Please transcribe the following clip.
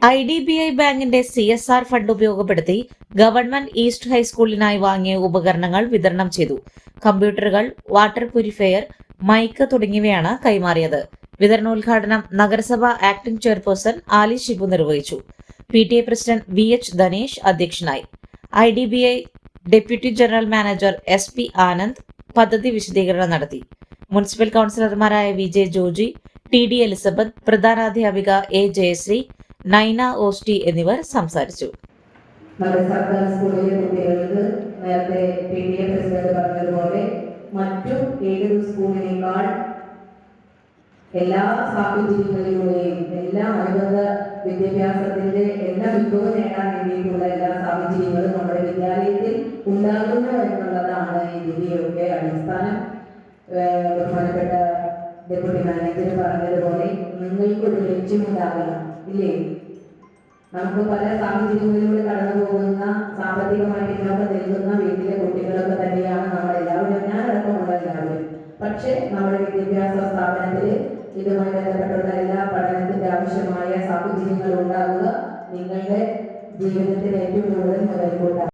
IDBI ബാങ്കിന്റെ CSR fund ഉപയോഗപ്പെടുത്തി government east ഹൈസ്കൂളിനായി വാങ്ങിയ ഉപകരണങ്ങൾ വിതരണം ചെയ്തു. കമ്പ്യൂട്ടറുകൾ, വാട്ടർ പ്യൂരിഫയർ, മൈക്ക് തുടങ്ങിയവയാണ് കൈമാറിയത്. വിതരണോദ്ഘാടനം നഗരസഭ ആക്ടിംഗ് ചെയർപേഴ്സൺ ആലി ഷിബു നിർവഹിച്ചു. PTA പ്രസിഡന്റ് VH ധനേഷ് അധ്യക്ഷനായി. IDBI deputy general manager SP Anand പദ്ധതി വിശദീകരണം നടത്തി. മുനിസിപ്പൽ കൌൺസിലർമാരായ VJ ജോജി, TD എലിസബത്ത്, പ്രധാനാധ്യാപിക A ജയശ്രീ, നൈന ഓസ്റ്റി എന്നിവർ സംസാരിച്ചു. നമ്മുടെ സർക്കാർ സ്കൂളിലെ കുട്ടികൾക്ക് നേരത്തെ PTA പ്രസിഡന്റ് പറഞ്ഞതുപോലെ മറ്റു ഏതൊരു സ്കൂളിനേക്കാൾ എല്ലാ സാഹചര്യങ്ങളിലൂടെയും എല്ലാ അനുബന്ധ വിദ്യാഭ്യാസത്തിന്റെ എല്ലാ മികവ് നേടാൻ വേണ്ടിയിട്ടുള്ള എല്ലാ സാഹചര്യങ്ങളും നമ്മുടെ വിദ്യാലയത്തിൽ ഉണ്ടാകുന്നു എന്നുള്ളതാണ് ഇതിന്റെയൊക്കെ അടിസ്ഥാനം. ബഹുമാനപ്പെട്ട ഡെപ്യൂട്ടി മാനേജർ പറഞ്ഞതുപോലെ നിങ്ങൾക്കൊരു ലക്ഷ്യമുണ്ടാകണം, ഇല്ലേ? നമുക്ക് പല സാഹചര്യങ്ങളിലൂടെ കടന്നു പോകുന്ന സാമ്പത്തികമായി പിന്നോക്കം നിൽക്കുന്ന വീട്ടിലെ കുട്ടികളൊക്കെ തന്നെയാണ് നമ്മളെല്ലാവരും, ഞാനടക്കമുള്ള എല്ലാവരും. പക്ഷെ നമ്മുടെ വിദ്യാഭ്യാസ സ്ഥാപനത്തിൽ ഇതുമായി ബന്ധപ്പെട്ടുള്ള എല്ലാ പഠനത്തിന്റെ ആവശ്യമായ സാഹചര്യങ്ങൾ ഉണ്ടാകുക നിങ്ങളുടെ ജീവിതത്തിൽ ഏറ്റവും കൂടുതൽ മുതൽക്കൂട്ടാണ്.